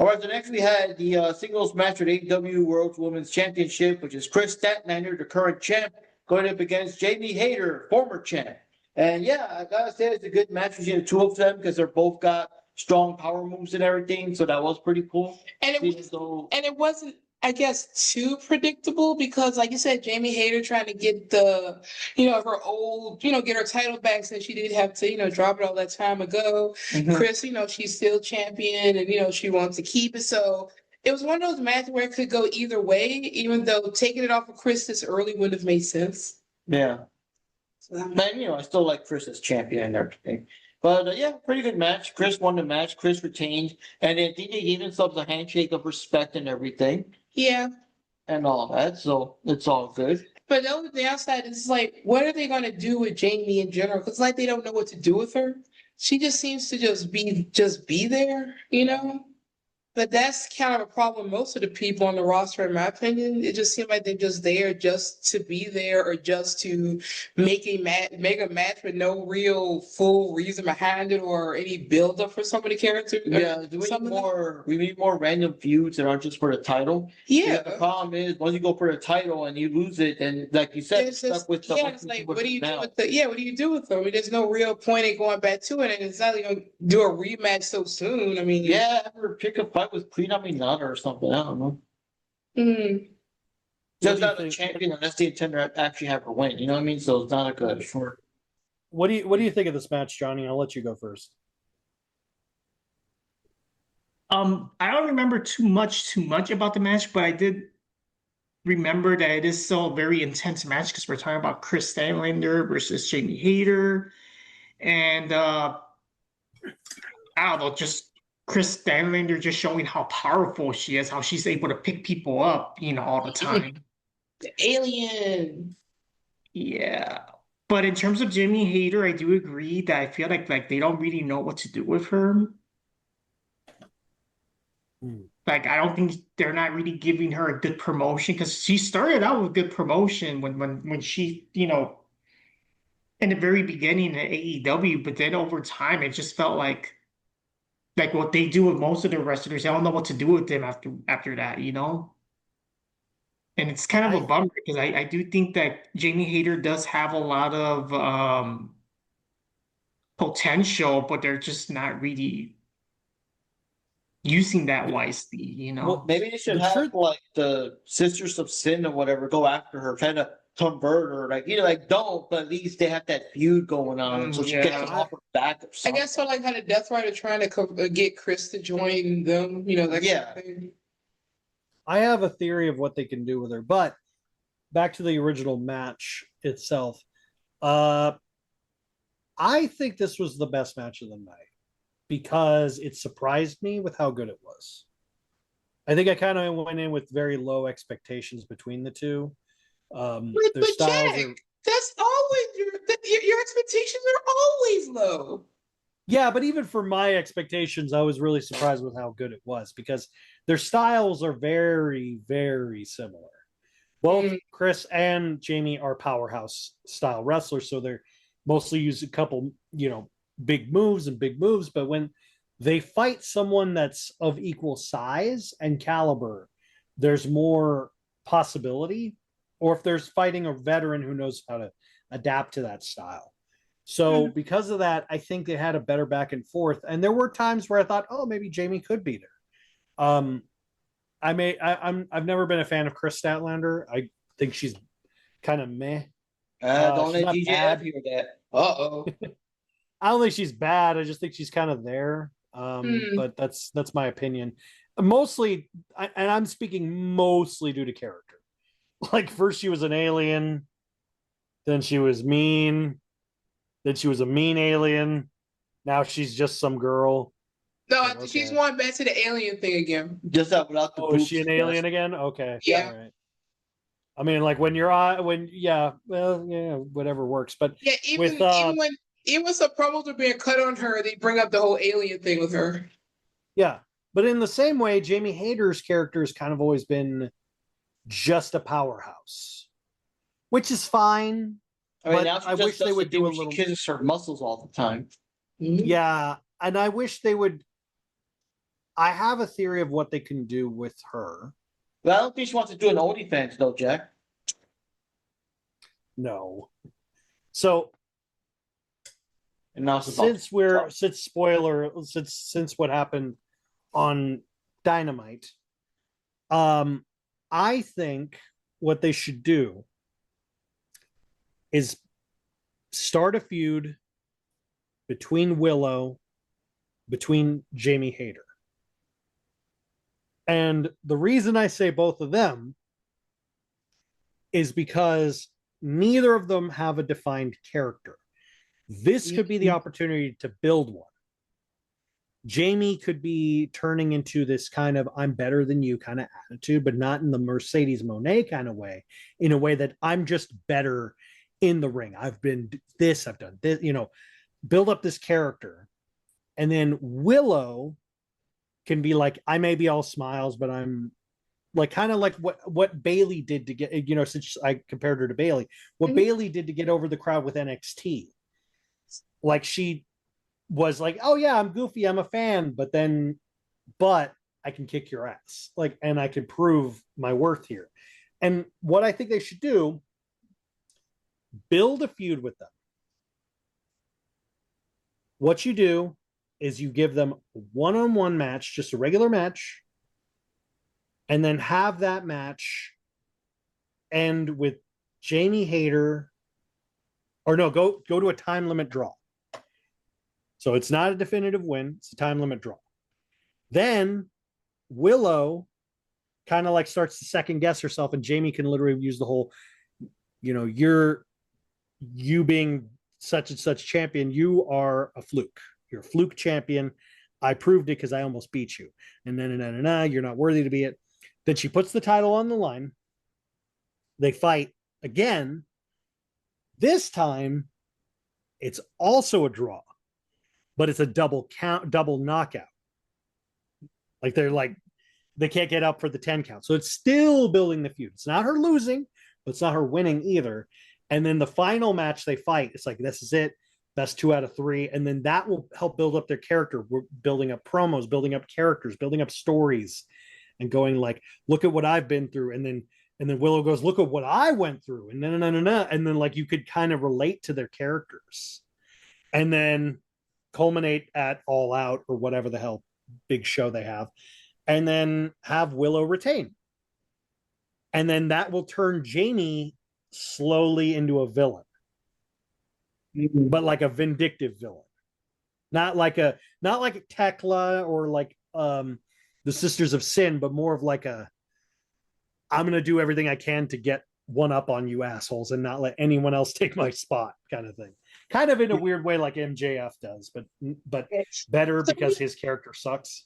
right, so next we had the singles match at AEW World Women's Championship, which is Kris Statlander, the current champ, going up against Jamie Hayter, former champ. And yeah, I gotta say it's a good match between the two of them because they're both got strong power moves and everything. So that was pretty cool. And it wasn't, I guess, too predictable because, like you said, Jamie Hayter trying to get the, her old, get her title back since she did have to, drop it all that time ago. Mm-hmm. Kris, she's still champion and, she wants to keep it. So it was one of those matches where it could go either way, even though taking it off of Kris this early wouldn't have made sense. Yeah. So, but, I still like Kris as champion and everything. But yeah, pretty good match. Kris won the match. Kris retained. And I think they gave themselves a handshake of respect and everything. Yeah. And all that. So it's all good. But the only downside is what are they going to do with Jamie in general? Because they don't know what to do with her. She just seems to just be there, But that's kind of a problem. Most of the people on the roster, in my opinion, it just seems like they're just there just to be there or just to make a match with no real full reason behind it or any build up for some of the characters. Yeah, we need more random feuds that aren't just for the title. Yeah. The problem is once you go for the title and you lose it, and like you said, it's stuck with the it's what do you do with what do you do with them? I mean, there's no real point in going back to it, and it's not like you're gonna do a rematch so soon. I mean, or pick a fight with Queen Aminata or something. I don't know. Mm-hmm. Just not a champion unless they intend to actually have her win. You know what I mean? So it's not a good for. What do you think of this match, Johnny? I'll let you go first. I don't remember too much about the match, but I did remember that it is still a very intense match because we're talking about Kris Statlander versus Jamie Hayter, and I don't know, just Kris Statlander just showing how powerful she is, how she's able to pick people up, all the time. The alien. Yeah. But in terms of Jamie Hayter, I do agree that I feel like they don't really know what to do with her. I don't think they're not really giving her a good promotion because she started out with good promotion when she, in the very beginning of AEW, but then over time it just felt like what they do with most of the wrestlers, I don't know what to do with them after that, And it's kind of a bummer because I do think that Jamie Hayter does have a lot of potential, but they're just not using that wisely, Well, maybe they should have the Sisters of Sin or whatever go after her, kind of convert her, don't, but at least they have that feud going on, so she gets off her back. Or something. I guess so, how the Death Rider trying to get Kris to join them, that kind of thing. I have a theory of what they can do with her, but back to the original match itself. I think this was the best match of the night because it surprised me with how good it was. I think I kind of went in with very low expectations between the two. But Jack, that's always your expectations are always low. Yeah, but even for my expectations, I was really surprised with how good it was because their styles are very, very similar. Both Kris and Jamie are powerhouse style wrestlers, so they're mostly use a couple, big moves, but when they fight someone that's of equal size and caliber, there's more possibility. Or if there's fighting a veteran who knows how to adapt to that style. So because of that, I think they had a better back and forth. And there were times where I thought, oh, maybe Jamie could beat her. I've never been a fan of Kris Statlander. I think she's kind of meh. Don't let DJ hear that. Uh-oh. I don't think she's bad. I just think she's kind of there. But that's my opinion. Mostly, and I'm speaking mostly due to character. First she was an alien, then she was mean, then she was a mean alien. Now she's just some girl. No, she's going back to the alien thing again. Just that without the is she an alien again? Okay. Yeah. All right. I mean, whatever works. But even when some promos were being cut on her, they bring up the whole alien thing with her. Yeah. But in the same way, Jamie Hayter's character has kind of always been just a powerhouse, which is fine. I wish they would do a little. She kisses her muscles all the time. Yeah, and I wish they would. I have a theory of what they can do with her. Well, I don't think she wants to do an OnlyFans though, Jack. No. So And now it's about since what happened on Dynamite, I think what they should do is start a feud between Jamie Hayter. And the reason I say both of them is because neither of them have a defined character. This could be the opportunity to build one. Jamie could be turning into this kind of I'm better than you kind of attitude, but not in the Mercedes Moné kind of way, in a way that I'm just better in the ring. I've been this, I've done this, build up this character. And then Willow can be like, I may be all smiles, but I'm like kind of like what Bailey did to get, since I compared her to Bailey, what Bailey did to get over the crowd with NXT. Like she was like, oh yeah, I'm goofy, I'm a fan, but I can kick your ass. Like, and I can prove my worth here. And what I think they should do, build a feud with them. What you do is you give them a one-on-one match, just a regular match, and then have that match end with Jamie Hayter, or no, go to a time limit draw. So it's not a definitive win, it's a time limit draw. Then Willow kind of like starts to second guess herself, and Jamie can literally use the whole, you being such and such champion, you are a fluke. You're a fluke champion. I proved it because I almost beat you. And then you're not worthy to be it. Then she puts the title on the line. They fight again. This time, it's also a draw, but it's a double knockout. Like they can't get up for the 10 count. So it's still building the feud. It's not her losing, but it's not her winning either. And then the final match they fight, it's like, this is it. Best 2 out of 3. And then that will help build up their character. We're building up promos, building up characters, building up stories, and going like, look at what I've been through. And then Willow goes, look at what I went through. And then like you could kind of relate to their characters. And then culminate at All Out or whatever the hell big show they have. And then have Willow retain. And then that will turn Jamie slowly into a villain. But like a vindictive villain, not like a Tekla or like the Sisters of Sin, but more of like I'm gonna do everything I can to get one up on you assholes and not let anyone else take my spot, kind of thing. Kind of in a weird way, like MJF does, but better because his character sucks.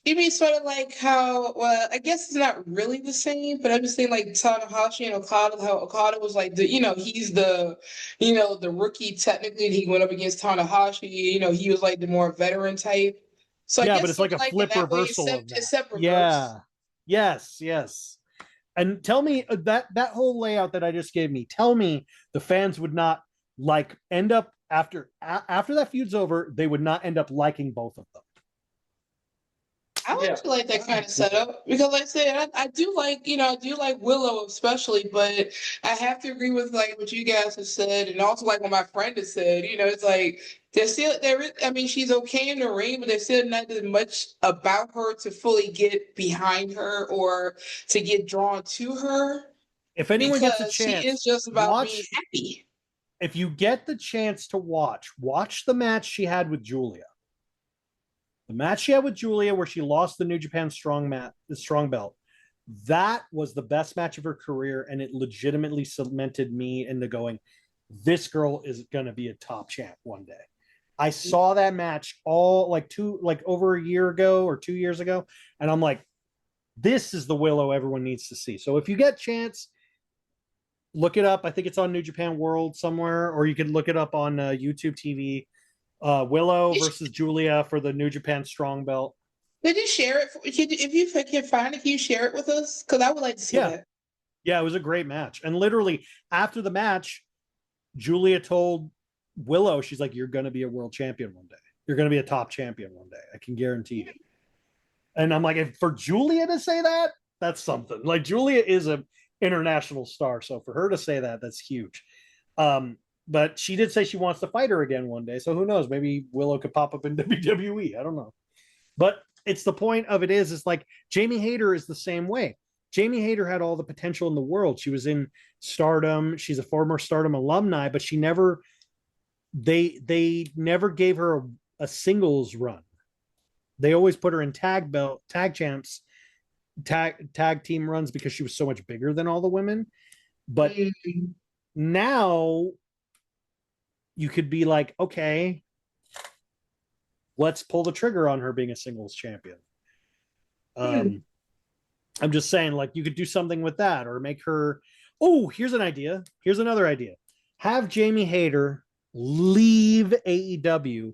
You mean sort of like how, well, I guess it's not really the same, but I'm just saying like Tanahashi and Okada, how Okada was like he's the rookie technically, and he went up against Tanahashi, he was like the more veteran type. So I guess but it's like a flip reversal of that. Except reverse. Yeah. Yes. And tell me that whole layout that I just gave me, tell me the fans would not like end up after that feud's over, they would not end up liking both of them. I actually like that kind of setup because, like I said, I do like Willow especially, but I have to agree with like what you guys have said, and also like what my friend has said. It's like she's okay in the ring, but there's still not as much about her to fully get behind her or to get drawn to her. If anyone gets a chance, she is just about being happy. If you get the chance to watch the match she had with Julia. The match she had with Julia where she lost the New Japan strong belt, that was the best match of her career, and it legitimately cemented me into going, this girl is going to be a top champ one day. I saw that match over a year ago or 2 years ago, and I'm like, this is the Willow everyone needs to see. So if you get a chance, look it up. I think it's on New Japan World somewhere, or you can look it up on YouTube TV. Willow versus Julia for the New Japan strong belt. Did you share it? If you can find it, can you share it with us? Because I would like to see that. Yeah, it was a great match. And literally after the match, Julia told Willow, she's like, you're going to be a world champion one day. You're going to be a top champion one day. I can guarantee you. And I'm like, if for Julia to say that, that's something. Like Julia is an international star, so for her to say that, that's huge. But she did say she wants to fight her again one day, so who knows? Maybe Willow could pop up in WWE. I don't know. But it's the point of it is like Jamie Hayter is the same way. Jamie Hayter had all the potential in the world. She was in Stardom. She's a former Stardom alumni, but she never they never gave her a singles run. They always put her in tag champs, tag team runs because she was so much bigger than all the women. But now you could be like, okay, let's pull the trigger on her being a singles champion. I'm just saying, like, you could do something with that or make her. Oh, here's an idea. Here's another idea. Have Jamie Hayter leave AEW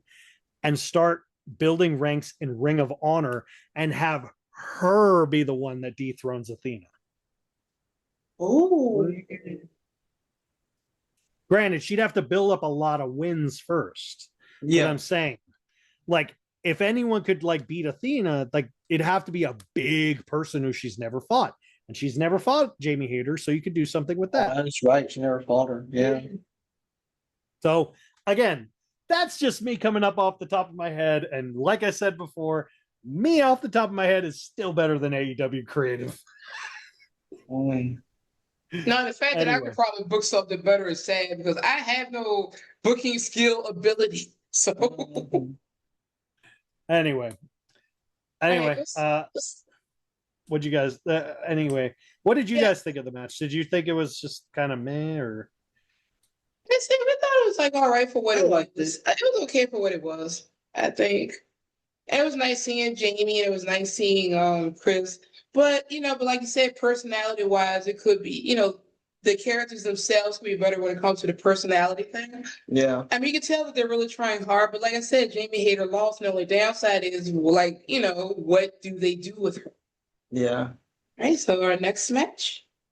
and start building ranks in Ring of Honor and have her be the one that dethrones Athena. Oh, Granted, she'd have to build up a lot of wins first. But I'm saying, like, if anyone could like beat Athena, like it'd have to be a big person who she's never fought. And she's never fought Jamie Hayter, so you could do something with that. That's right. She never fought her. Yeah. So again, that's just me coming up off the top of my head. And like I said before, me off the top of my head is still better than AEW creative. Now, the fact that I Anyway. could probably book something better is sad because I have no booking skill ability. So, Anyway, what you guys? Anyway, what did you guys think of the match? Did you think it was just kind of meh, or? I thought it was like all right for what I it was. liked it. It was okay for what it was, I think. And it was nice seeing Jamie, and it was nice seeing Kris. But but like you said, personality wise, it could be, the characters themselves could be better when it comes to the personality thing. Yeah. I mean, you can tell that they're really trying hard, but like I said, Jamie Hayter lost, and the only downside is like, what do they do with her? Yeah. Right, so our next match.